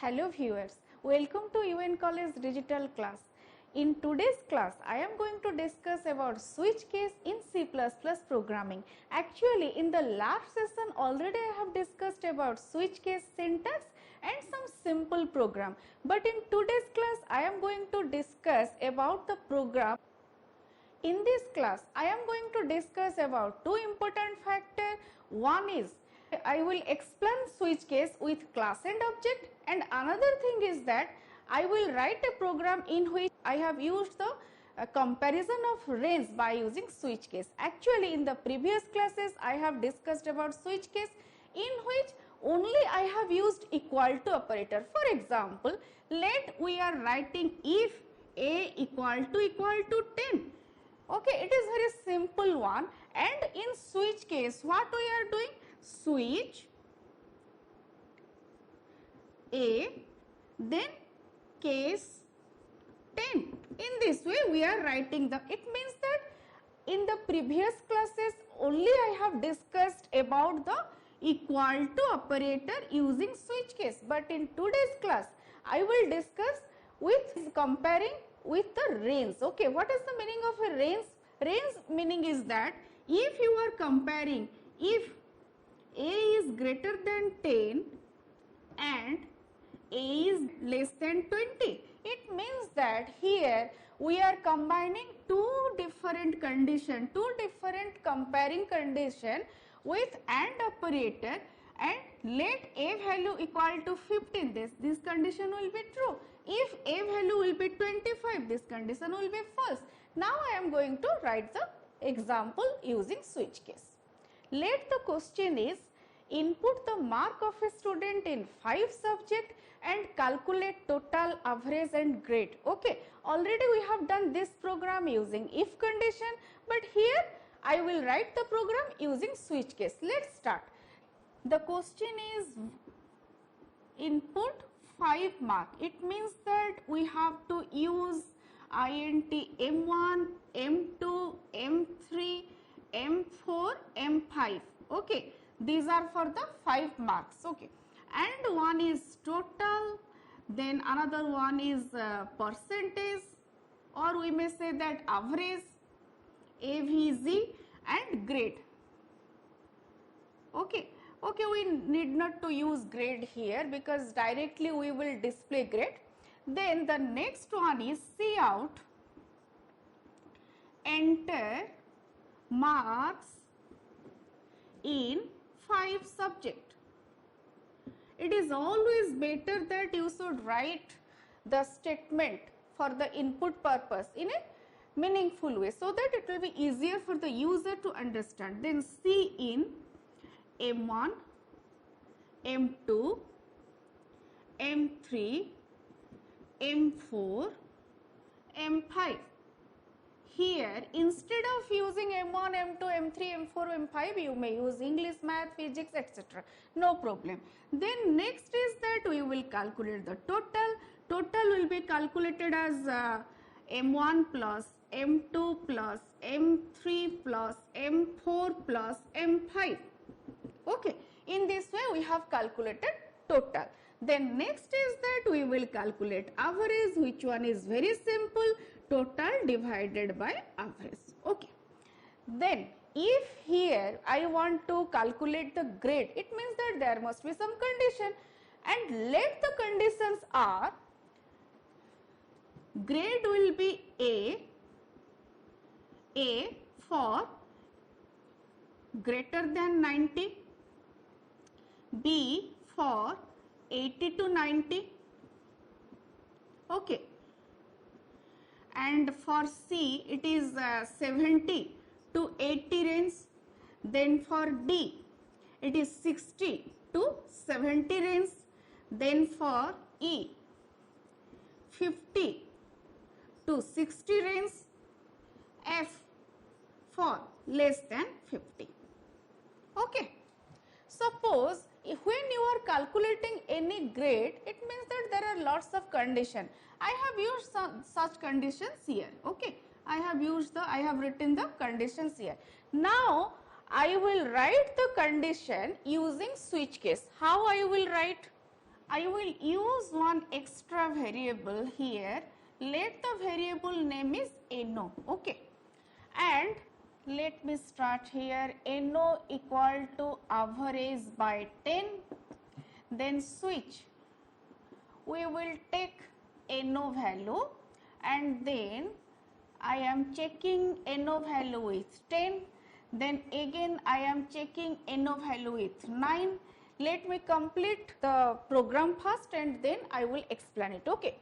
Hello viewers, welcome to UN College Digital class. In today's class, I am going to discuss about switch case in C++ programming. Actually, in the last session already I have discussed about switch case syntax and some simple program. But in today's class, I am going to discuss about the program. In this class, I am going to discuss about two important factors. One is I will explain switch case with class and object, and another thing is that I will write a program in which I have used the comparison of range by using switch case. Actually, in the previous classes I have discussed about switch case in which only I have used equal to operator. For example, let we are writing if a equal to 10. Okay, it is very simple one, and in switch case what we are doing? Switch A, then case 10. In this way we are writing it means that in the previous classes only I have discussed about the equal to operator using switch case, but in today's class I will discuss with comparing with the range. Okay, what is the meaning of a range? Range meaning is that if you are comparing, if a is greater than 10 and a is less than 20, it means that here we are combining two different condition, two different comparing condition with AND operator, and let a value equal to 15, this condition will be true. If a value will be 25, this condition will be false. Now I am going to write the example using switch case. Let the question is input the mark of a student in 5 subjects and calculate total, average and grade. Okay, already we have done this program using if condition, but here I will write the program using switch case. Let's start. The question is input 5 mark. It means that we have to use int m1, m2, m3, m4, m5. Okay, these are for the 5 marks. Okay, and one is total, then another one is percentage, or we may say that average, avg and grade. Okay, we need not to use grade here because directly we will display grade. Then the next one is cout, enter marks in 5 subject. It is always better that you should write the statement for the input purpose in a meaningful way, so that it will be easier for the user to understand. Then C in M1, M2, M3, M4, M5. Here instead of using M1, M2, M3, M4, M5, you may use English, Math, Physics, etc. No problem. Then next is that we will calculate the total. Total will be calculated as M1 plus M2 plus M3 plus M4 plus M5. Okay, in this way we have calculated total. Then next is that we will calculate average, which one is very simple, total divided by average. Okay. Then if here I want to calculate the grade, it means that there must be some condition, and let the conditions are grade will be A for greater than 90, B for 80 to 90. Okay, and for C it is 70 to 80 range. Then for D it is 60 to 70 range. Then for E 50 to 60 range. F for less than 50. Okay, suppose when you are calculating any grade, it means that there are lots of conditions. I have used such conditions here. Okay, I have written the conditions here. Now I will write the condition using switch case. How I will write? I will use one extra variable here. Let the variable name is NO, okay. And let me start here, NO equal to average by 10, then switch. We will take NO value and then I am checking NO value with 10, then again I am checking NO value with 9. Let me complete the program first and then I will explain it, okay.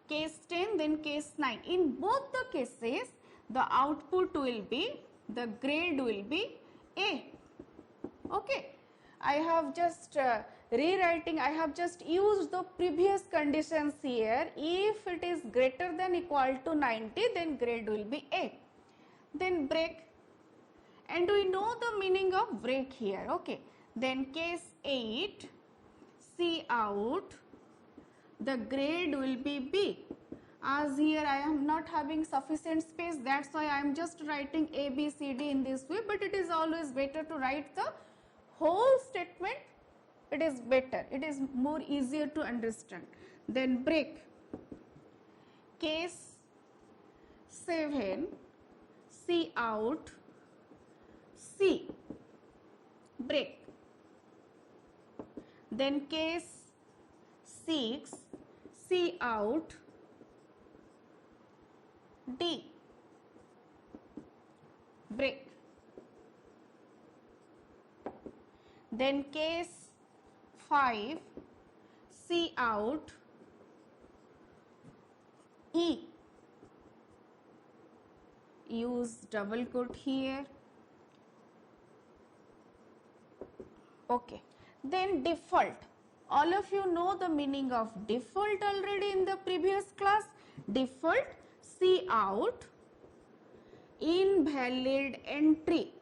Case 10, then case 9. In both the cases, the output will be, the grade will be A, okay. I have just rewriting, I have just used the previous conditions here. If it is greater than equal to 90, then grade will be A. Then break, and we know the meaning of break here, okay. Then case 8, C out, the grade will be B. As here I am not having sufficient space, that's why I am just writing A, B, C, D in this way, but it is always better to write the whole statement. It is better, it is more easier to understand. Then break, case 7, C out, C, break. Then case 6, C out, D, break. Then case 5, C out, E, use double quote here, okay. Then default, all of you know the meaning of default already in the previous class. Default, C out, invalid entry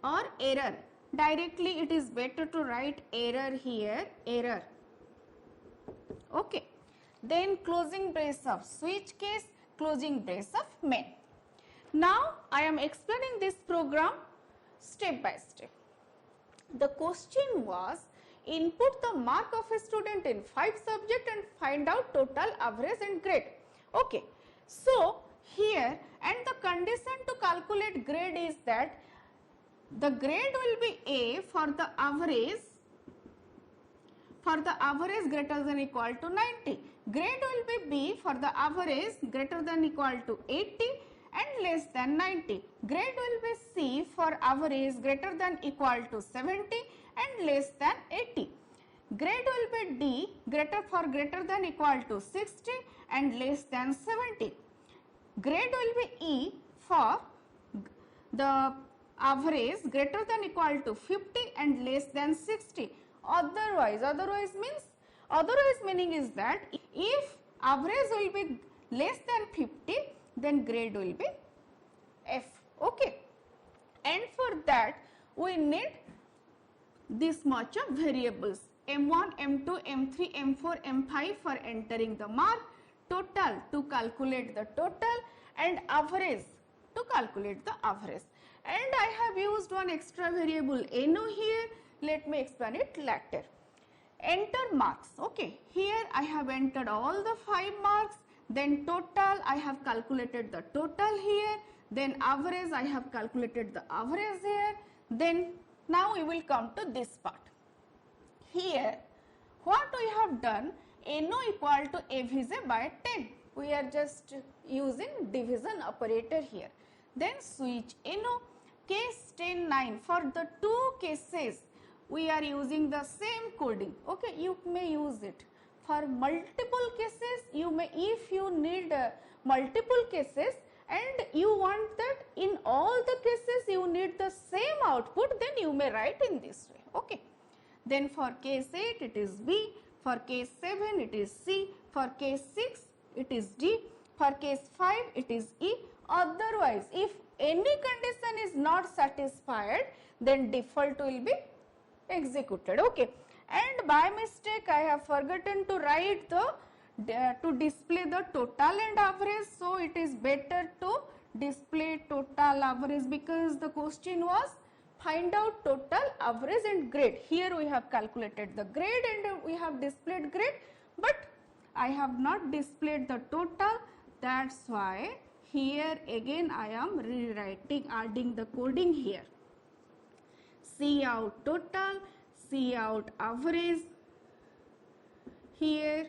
or error. Directly it is better to write error here, error, okay. Then closing brace of switch case, closing brace of main. Now I am explaining this program step by step. The question was, input the mark of a student in 5 subjects and find out total, average and grade, okay. So here, and the condition to calculate grade is that the grade will be A for the average greater than equal to 90. Grade will be B for the average greater than equal to 80 and less than 90. Grade will be C for average greater than equal to 70 and less than 80. Grade will be D greater than equal to 60 and less than 70. Grade will be E for the average greater than equal to 50 and less than 60. Otherwise meaning is that if average will be less than 50, then grade will be F, okay. And for that we need this much of variables, M1, M2, M3, M4, M5 for entering the mark, total to calculate the total, and average to calculate the average. And I have used one extra variable NO here. Let me explain it later. Enter marks, okay. Here I have entered all the 5 marks, then total I have calculated the total here, then average I have calculated the average here. Then now we will come to this part. Here what we have done, NO equal to AVJ by 10. We are just using division operator here. Then switch NO, case 10, 9. For the 2 cases we are using the same coding, okay. You may use it for multiple cases. You may, if you need multiple cases and you want that in all the cases you need the same output, then you may write in this way, okay. Then for case 8 it is B, for case 7 it is C, for case 6 it is D, for case 5 it is E. Otherwise, if any condition is not satisfied, then default will be executed, okay. And by mistake I have forgotten to write the to display the total and average, so it is better to display total average because the question was find out total, average and grade. Here we have calculated the grade and we have displayed grade, but I have not displayed the total. That's why here again I am rewriting, adding the coding here. See out total, see out average, here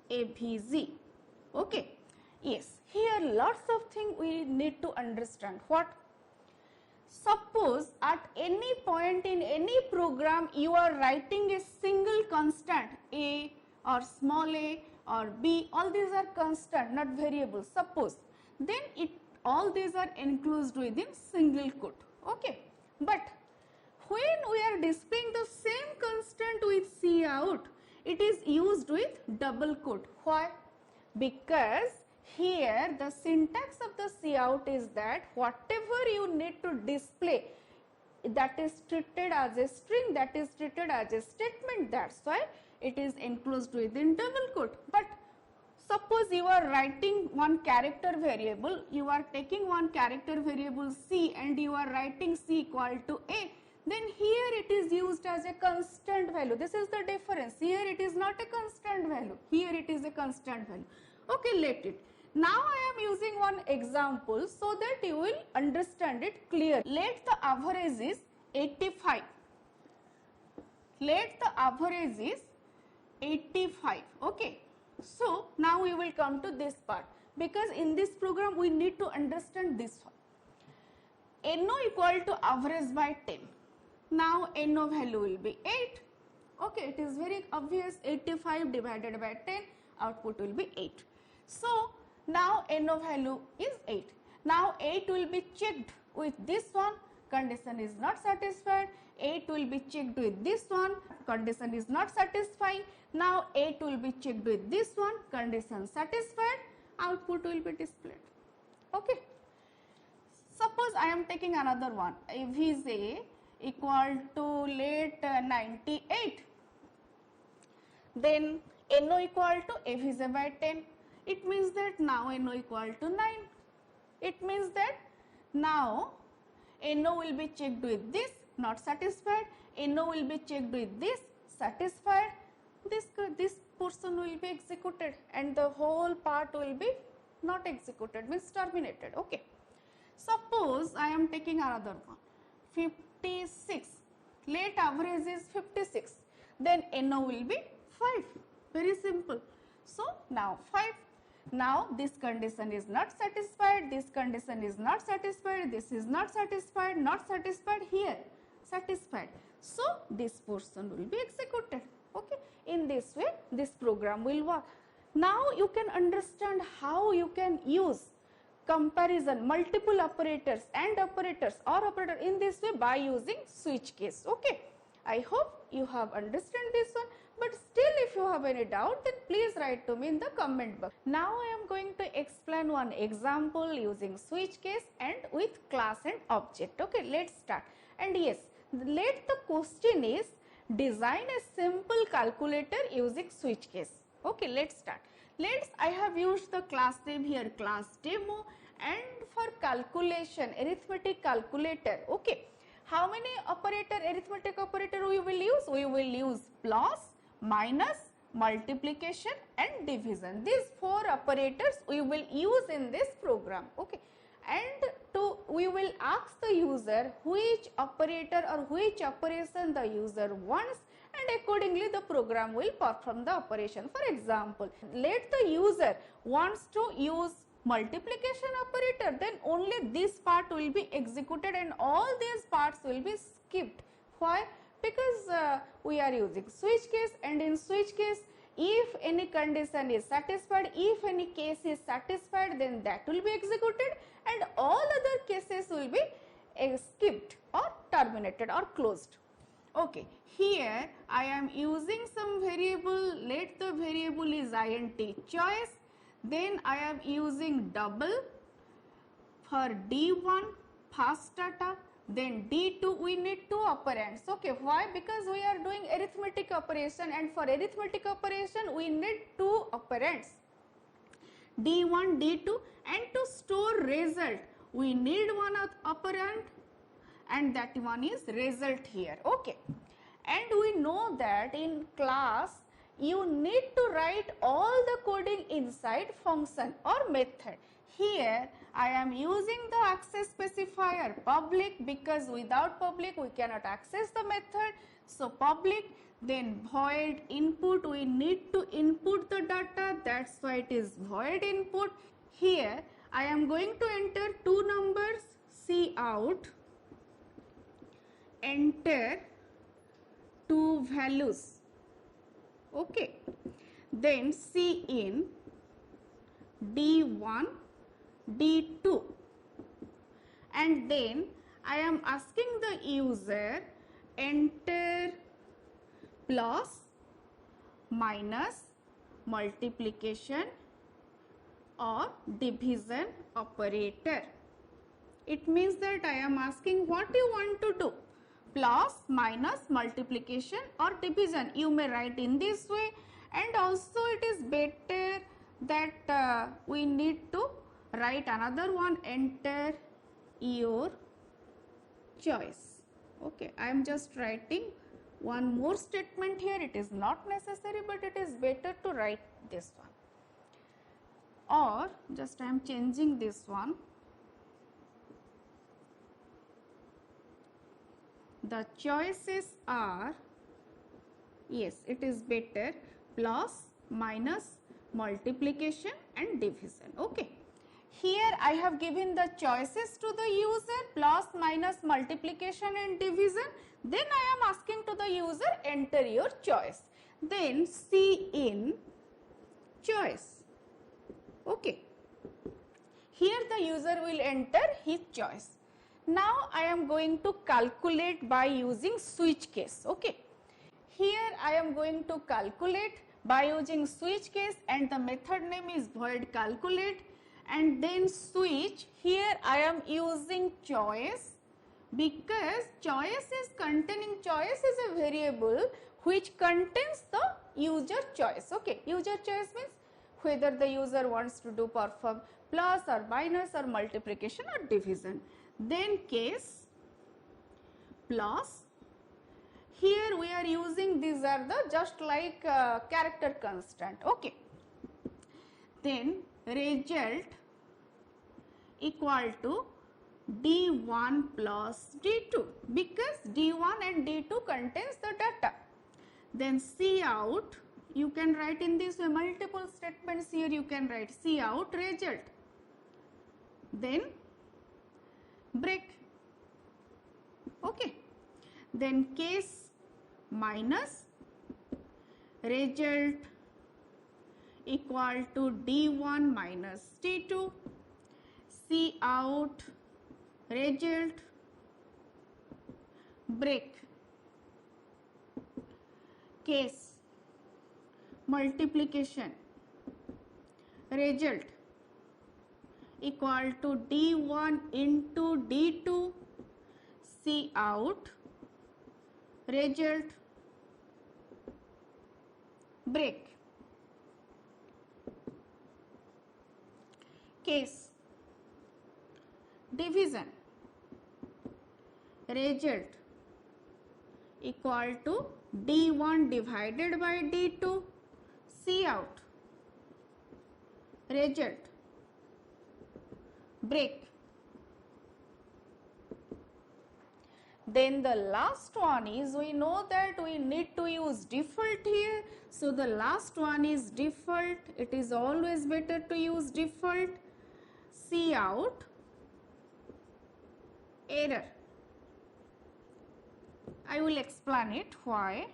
AVG. Okay. Yes, here lots of things we need to understand. What? Suppose at any point in any program you are writing a single constant a or small a or b, all these are constant, not variables. Suppose, then all these are enclosed within single quote. Okay, but when we are displaying the same constant with cout, it is used with double quote. Why? Because here the syntax of the cout is that whatever you need to display, that is treated as a string, that is treated as a statement. That's why it is enclosed within double quote. But suppose you are writing one character variable, you are taking one character variable c and you are writing c equal to a, then here it is used as a constant value. This is the difference. Here it is not a constant value, here it is a constant value. Okay, let it. Now I am using one example so that you will understand it clearly. Let the average is 85. Let the average is 85. Okay. So now we will come to this part, because in this program we need to understand this one. NO equal to average by 10. Now NO value will be 8. Okay, it is very obvious. 85 divided by 10, output will be 8. So now NO value is 8. Now 8 will be checked with this one, condition is not satisfied. 8 will be checked with this one, condition is not satisfying. Now 8 will be checked with this one, condition satisfied, output will be displayed. Okay. Suppose I am taking another one, AVG equal to let 98. Then NO equal to AVG by 10. It means that now NO equal to 9. It means that now NO will be checked with this, not satisfied. NO will be checked with this, satisfied. This portion will be executed and the whole part will be not executed, means terminated. Okay. Suppose I am taking another one, 56. Let average is 56. Then NO will be 5. Very simple. So now 5. Now this condition is not satisfied, this condition is not satisfied, this is not satisfied, here satisfied. So this portion will be executed. Okay. In this way this program will work. Now you can understand how you can use comparison, multiple operators and operators or operator in this way by using switch case. Okay. I hope you have understood this one, but still if you have any doubt, then please write to me in the comment box. Now I am going to explain one example using switch case and with class and object. Okay, let's start. And yes, let the question is design a simple calculator using switch case. Okay, let's start. I have used the class name here, class demo, and for calculation, arithmetic calculator. Okay. How many arithmetic operator we will use? We will use plus, minus, multiplication and division. These 4 operators we will use in this program. Okay. And we will ask the user which operator or which operation the user wants, and accordingly the program will perform the operation. For example, let the user wants to use multiplication operator, then only this part will be executed and all these parts will be skipped. Why? Because we are using switch case, and in switch case if any condition is satisfied, if any case is satisfied, then that will be executed and all other cases will be skipped or terminated or closed. Okay, here I am using some variable. Let the variable is int choice. Then I am using double for D1 fast data. Then D2 we need 2 operands. Okay, why? Because we are doing arithmetic operation, and for arithmetic operation we need 2 operands, D1, D2, and to store result we need 1 operand, and that one is result here. Okay, and we know that in class you need to write all the coding inside function or method. Here I am using the access specifier public because without public we cannot access the method. So public, then void input, we need to input the data, that's why it is void input. Here I am going to enter two numbers, cout, enter two values. Okay, then cin D1, D2, and then I am asking the user enter plus minus multiplication or division operator. It means that I am asking what you want to do, plus, minus, multiplication or division. You may write in this way, and also it is better that we need to write another one, enter your choice. Okay, I am just writing one more statement here. It is not necessary, but it is better to write this one. Or just I am changing this one. The choices are, yes, it is better, plus, minus, multiplication and division. Okay. Here I have given the choices to the user, plus, minus, multiplication and division. Then I am asking to the user enter your choice. Then cin choice. Okay. Here the user will enter his choice. Now I am going to calculate by using switch case. Okay. Here I am going to calculate by using switch case, and the method name is void calculate, and then switch. Here I am using choice because choice is a variable which contains the user choice. Okay. User choice means whether the user wants to do perform plus or minus or multiplication or division. Then case plus, here we are using, these are the just like character constant. Okay. Then result equal to D1 plus D2 because D1 and D2 contains the data. Then cout, you can write in this way, multiple statements here you can write cout result. Then break. Okay. Then case minus result equal to D1 minus D2, cout result break. Case multiplication result equal to D1 into D2, cout result break. Case division result equal to D1 divided by D2, cout result break. Then the last one is, we know that we need to use default here. So the last one is default. It is always better to use default. Cout error. I will explain it why.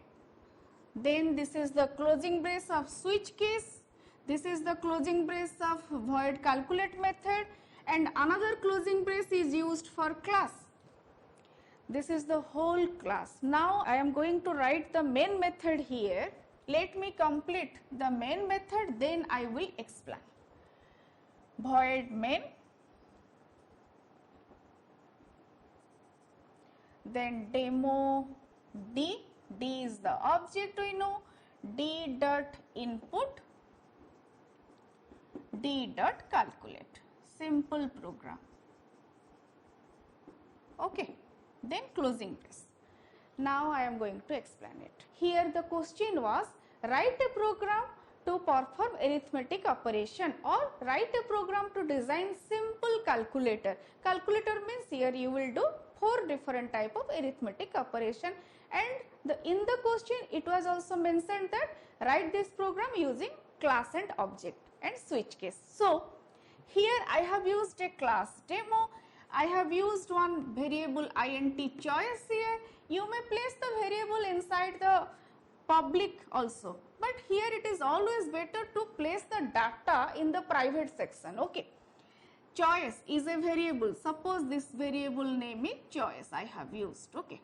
Then this is the closing brace of switch case. This is the closing brace of void calculate method, and another closing brace is used for class. This is the whole class. Now I am going to write the main method here. Let me complete the main method, then I will explain. Void main, then demo D, D is the object we know, D dot input, D dot calculate. Simple program. Okay. then closing brace. Now I am going to explain it. Here the question was, write a program to perform arithmetic operation or write a program to design simple calculator. Calculator means here you will do 4 different type of arithmetic operation, and in the question it was also mentioned that write this program using class and object and switch case. So here I have used a class demo. I have used one variable int choice here. You may place the variable inside the public also, but here it is always better to place the data in the private section. Okay, choice is a variable. Suppose this variable name is choice I have used. Okay,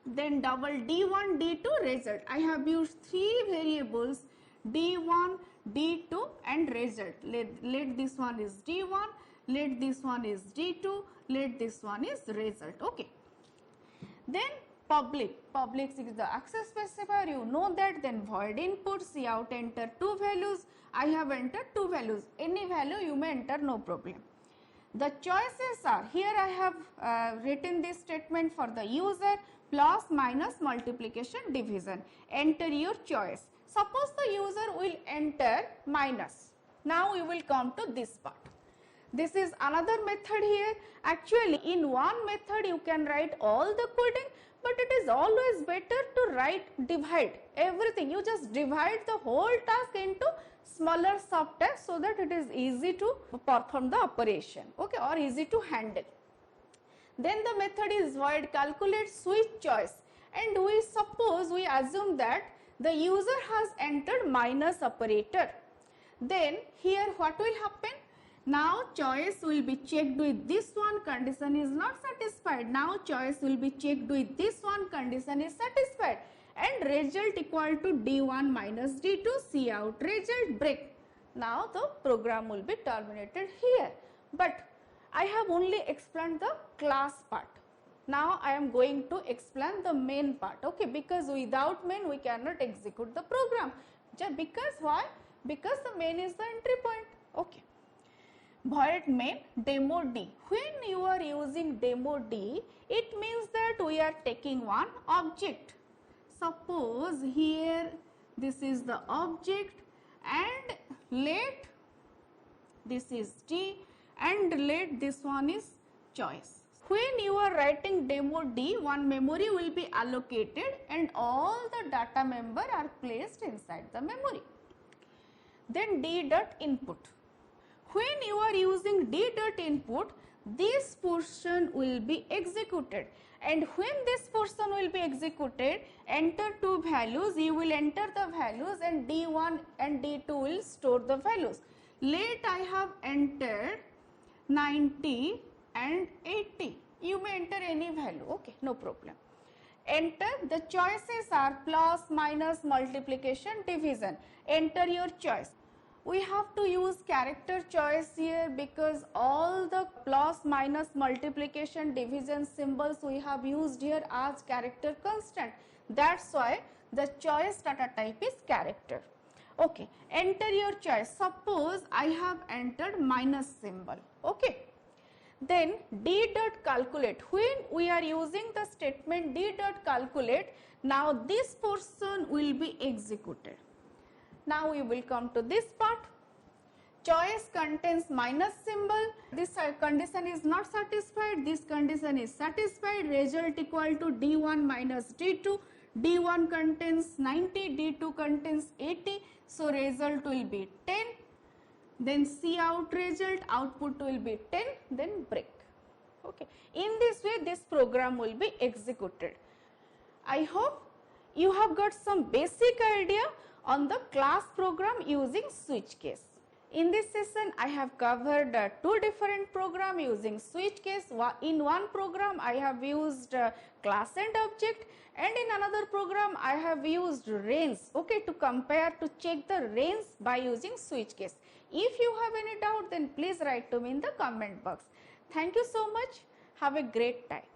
then double d1 d2 result. I have used 3 variables, d1 d2 and result. Let this one is d1, let this one is d2, let this one is result. Okay, then public is the access specifier, you know that. Then void input, cout enter 2 values. I have entered 2 values, any value you may enter, no problem. The choices are, here I have written this statement for the user, plus minus multiplication division. Enter your choice. Suppose the user will enter minus. Now we will come to this part. This is another method here. Actually in one method you can write all the coding, but it is always better to write divide everything. You just divide the whole task into smaller subtasks so that it is easy to perform the operation, okay, or easy to handle. Then the method is void calculate switch choice, and we assume that the user has entered minus operator. Then here what will happen? Now choice will be checked with this one, condition is not satisfied. Now choice will be checked with this one, condition is satisfied, and result equal to d1 minus d2, cout result, break. Now the program will be terminated here. But I have only explained the class part. Now I am going to explain the main part, okay, because without main we cannot execute the program. Because why? Because the main is the entry point. Okay. Void main demo d. When you are using demo d, it means that we are taking one object. Suppose here this is the object, and let this is d, and let this one is choice. When you are writing demo d, one memory will be allocated and all the data member are placed inside the memory. Then d dot input. When you are using d dot input, this portion will be executed, and when this portion will be executed, enter 2 values, you will enter the values, and d1 and d2 will store the values. Let I have entered 90 and 80. You may enter any value, okay, no problem. Enter, the choices are plus, minus, multiplication, division. Enter your choice. We have to use character choice here because all the plus, minus, multiplication, division symbols we have used here as character constant. That's why the choice data type is character. Okay, enter your choice. Suppose I have entered minus symbol, okay. Then d dot calculate. When we are using the statement d dot calculate, now this portion will be executed. Now we will come to this part. Choice contains minus symbol. This condition is not satisfied. This condition is satisfied. Result equal to d1 minus d2. d1 contains 90, d2 contains 80. So result will be 10. Then cout result, output will be 10. Then break. Okay. In this way, this program will be executed. I hope you have got some basic idea on the class program using switch case. In this session, I have covered 2 different programs using switch case. In one program, I have used class and object, and in another program, I have used range, okay, to compare, to check the range by using switch case. If you have any doubt, then please write to me in the comment box. Thank you so much. Have a great time.